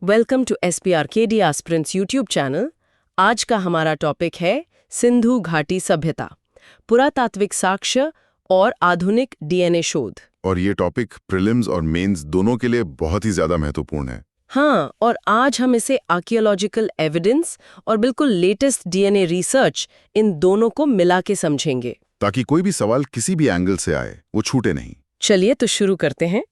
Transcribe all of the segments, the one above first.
Welcome to SPRKD aspirants YouTube channel. आज का हमारा टॉपिक है सिंधु घाटी सभ्यता, पुरातात्विक साक्ष्य और आधुनिक DNA शोध। और ये टॉपिक प्रीलिम्स और मेंस दोनों के लिए बहुत ही ज्यादा महत्वपूर्ण है। हाँ, और आज हम इसे आर्कियोलॉजिकल एविडेंस और बिल्कुल लेटेस्ट DNA रिसर्च, इन दोनों को मिला के समझेंगे, ताकि कोई भी सवाल किसी भी एंगल से आए वो छूटे नहीं। चलिए तो शुरू करते हैं।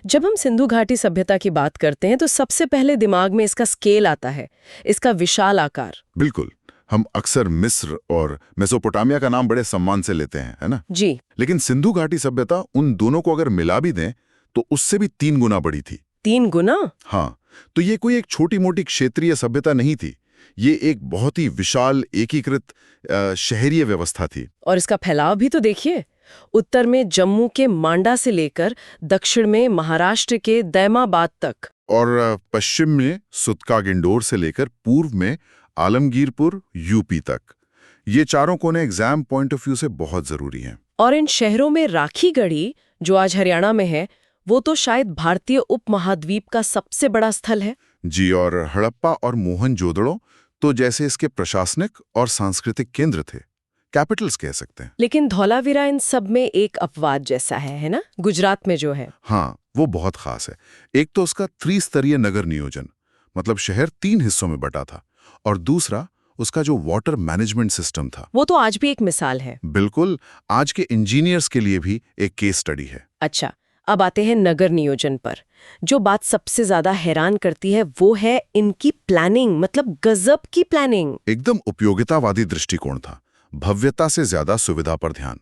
जब हम सिंधु घाटी सभ्यता की बात करते हैं तो सबसे पहले दिमाग में इसका स्केल आता है, इसका विशाल आकार। बिल्कुल, हम अक्सर मिस्र और मेसोपोटामिया का नाम बड़े सम्मान से लेते हैं, है ना? जी। लेकिन सिंधु घाटी सभ्यता उन दोनों को अगर मिला भी दें तो उससे भी 3 गुना बड़ी थी। 3 गुना? हाँ, तो ये कोई एक छोटी मोटी क्षेत्रीय सभ्यता नहीं थी, ये एक बहुत ही विशाल एकीकृत शहरीय व्यवस्था थी। और इसका फैलाव भी तो देखिए, उत्तर में जम्मू के मांडा से लेकर दक्षिण में महाराष्ट्र के दैमाबाद तक, और पश्चिम में सुतका-गिंडोर से लेकर पूर्व में आलमगीरपुर यूपी तक। ये चारों कोने एग्जाम पॉइंट ऑफ व्यू से बहुत जरूरी हैं। और इन शहरों में राखीगढ़ी, जो आज हरियाणा में है, वो तो शायद भारतीय उपमहाद्वीप का सबसे बड़ा स्थल है। जी, और हड़प्पा और मोहनजोदड़ो तो जैसे इसके प्रशासनिक और सांस्कृतिक केंद्र थे, कैपिटल्स कह सकते हैं। लेकिन धौलावीरा इन सब में एक अपवाद जैसा है ना, गुजरात में जो है। हाँ, वो बहुत खास है। एक तो उसका त्रिस्तरीय नगर नियोजन, मतलब शहर 3 हिस्सों में बटा था, और दूसरा उसका जो वाटर मैनेजमेंट सिस्टम था, वो तो आज भी एक मिसाल है। बिल्कुल, आज के इंजीनियर्स के लिए भी एक केस स्टडी है। अच्छा, अब आते हैं नगर नियोजन पर। जो बात सबसे ज्यादा हैरान करती है वो है इनकी प्लानिंग, मतलब गजब की प्लानिंग। एकदम उपयोगितावादी दृष्टिकोण था, भव्यता से ज्यादा सुविधा पर ध्यान।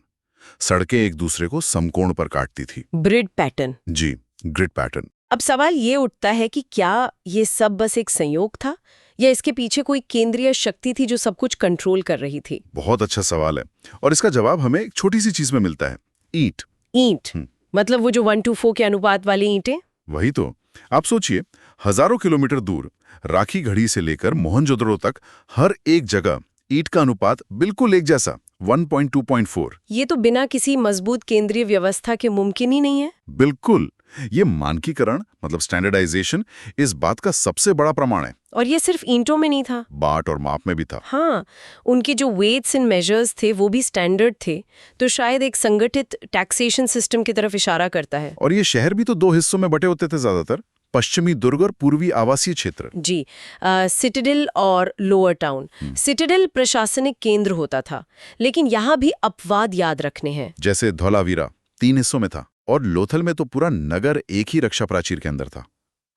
सड़कें एक दूसरे को समकोण पर काटती थी। Grid pattern. जी, ग्रिड पैटर्न। अब सवाल ये उठता है कि क्या ये सब बस एक संयोग था, या इसके पीछे कोई केंद्रीय शक्ति थी जो सब कुछ कंट्रोल कर रही थी? बहुत अच्छा सवाल है, और इसका जवाब हमें एक छोटी सी चीज में मिलता है, ईंट। ईंट? मतलब वो जो 1:4 के अनुपात वाली ईंटें? वही तो। आप सोचिए, हजारों किलोमीटर दूर राखीगढ़ी से लेकर मोहनजोदड़ो तक हर एक जगह ईंट का अनुपात बिल्कुल एक जैसा, 1:2.4। ये तो बिना किसी मजबूत केंद्रीय व्यवस्था के मुमकिन ही नहीं है। बिल्कुल, ये मानकीकरण मतलब स्टैंडर्डाइजेशन इस बात का सबसे बड़ा प्रमाण है। और ये सिर्फ ईंटों में नहीं था, बाट और माप में भी था। हाँ, उनके जो वेट्स एंड मेजर्स थे वो भी स्टैंडर्ड थे, तो शायद एक संगठित टैक्सेशन सिस्टम की तरफ इशारा करता है। और ये शहर भी तो 2 हिस्सों में बटे होते थे ज्यादातर, पश्चिमी दुर्ग और पूर्वी आवासीय क्षेत्र। जी, सिटाडेल और लोअर टाउन। सिटाडेल प्रशासनिक केंद्र होता था, लेकिन यहाँ भी अपवाद याद रखने हैं। जैसे धौलावीरा 3 हिस्सों में था, और लोथल में तो पूरा नगर एक ही रक्षा प्राचीर के अंदर था।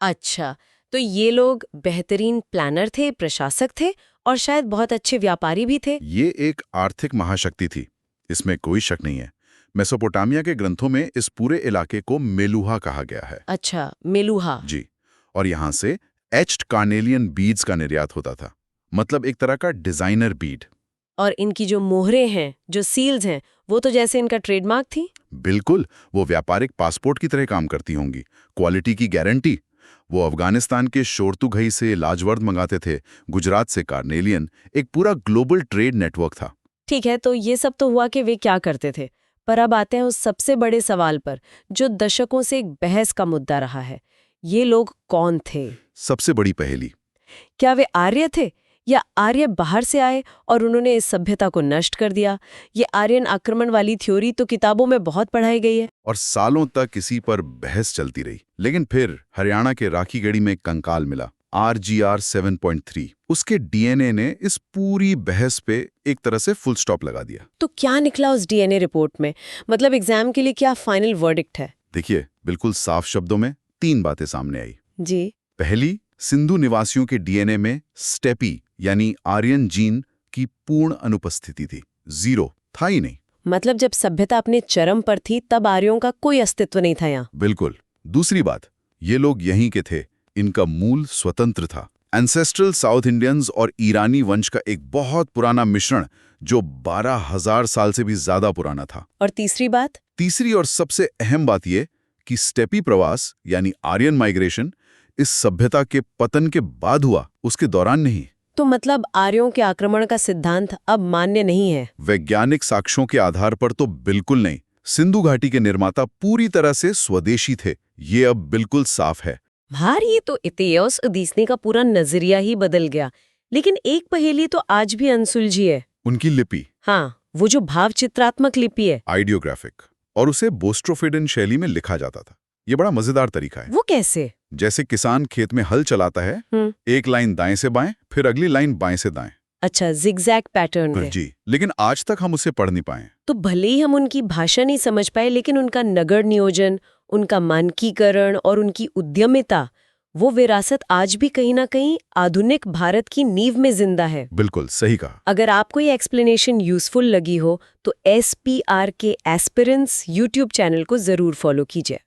अच्छा, तो ये लोग बेहतरीन प्लानर थे, प्रशासक थे, और शायद बहुत अच्छे व्यापारी भी थे। ये एक आर्थिक महाशक्ति थी, इसमें कोई शक नहीं है। मेसोपोटामिया के ग्रंथों में इस पूरे इलाके को मेलुहा कहा गया है। अच्छा, मेलुहा। जी, और यहाँ से एच्ड कार्नेलियन बीड्स का निर्यात होता था, मतलब एक तरह का डिजाइनर बीड। और इनकी जो मोहरें हैं, जो सील्स हैं, वो तो जैसे इनका ट्रेडमार्क थी। बिल्कुल, वो व्यापारिक पासपोर्ट की तरह काम करती होंगी। क्वालिटी की गारंटी। वो अफगानिस्तान के शोरतुघई से लाजवर्द मंगाते थे, गुजरात से कार्नेलियन, एक पूरा ग्लोबल ट्रेड नेटवर्क था। ठीक है, तो ये सब तो हुआ कि वे क्या करते थे, पर अब आते हैं उस सबसे बड़े सवाल पर, जो दशकों से एक बहस का मुद्दा रहा है। ये लोग कौन थे? सबसे बड़ी पहेली। क्या वे आर्य थे, या आर्य बाहर से आए और उन्होंने इस सभ्यता को नष्ट कर दिया? ये आर्यन आक्रमण वाली थ्योरी तो किताबों में बहुत पढ़ाई गई है, और सालों तक इसी पर बहस चलती रही। लेकिन फिर हरियाणा के राखीगढ़ी में कंकाल मिला, RGR 7.3। उसके DNA ने इस पूरी बहस पे एक तरह से फुल स्टॉप लगा दिया। तो क्या निकला उस DNA रिपोर्ट में? मतलब एग्जाम के लिए क्या फाइनल वर्डिक्ट है? देखिए, बिल्कुल साफ शब्दों में 3 बातें सामने आई। जी। पहली, सिंधु निवासियों के DNA में स्टेपी यानी आर्यन जीन की पूर्ण अनुपस्थिति थी, 0 था ही नहीं। मतलब जब सभ्यता अपने चरम पर थी तब आर्यों का कोई अस्तित्व नहीं था यहाँ। बिल्कुल। दूसरी बात, ये लोग यहीं के थे, इनका मूल स्वतंत्र था। एंसेस्ट्रल साउथ इंडियंस और ईरानी वंश का एक बहुत पुराना मिश्रण जो 12,000 साल से भी ज्यादा पुराना था। और तीसरी बात? तीसरी और सबसे अहम बात यह कि स्टेपी प्रवास यानी आर्यन माइग्रेशन इस सभ्यता के पतन के बाद हुआ, उसके दौरान नहीं। तो मतलब आर्यों के आक्रमण का सिद्धांत अब मान्य नहीं है? वैज्ञानिक साक्ष्यों के आधार पर तो बिल्कुल नहीं। सिंधु घाटी के निर्माता पूरी तरह से स्वदेशी थे, ये अब बिल्कुल साफ है। भार ये तो इतिहास देखने का पूरा नजरिया ही बदल गया। लेकिन एक पहेली तो आज भी अनसुलझी है। उनकी लिपि, हाँ, वो जो भाव चित्रात्मक लिपि है। आइडियोग्राफिक, और उसे बोस्ट्रोफिडन शैली में लिखा जाता था। ये बड़ा मजेदार तरीका है। वो कैसे? जैसे किसान खेत में हल चलाता है, एक लाइन दाएं से बाएं, फिर अगली लाइन बाएं से दाएं। अच्छा, जिगजैग पैटर्न में। जी, लेकिन आज तक हम उसे पढ़ नहीं पाए। तो भले ही हम उनकी भाषा नहीं समझ पाए, लेकिन उनका नगर नियोजन, उनका मानकीकरण और उनकी उद्यमिता, वो विरासत आज भी कहीं ना कहीं आधुनिक भारत की नींव में जिंदा है। बिल्कुल सही कहा। अगर आपको ये एक्सप्लेनेशन यूजफुल लगी हो तो SPR के एस्पिरेंट्स YouTube चैनल को जरूर फॉलो कीजिए।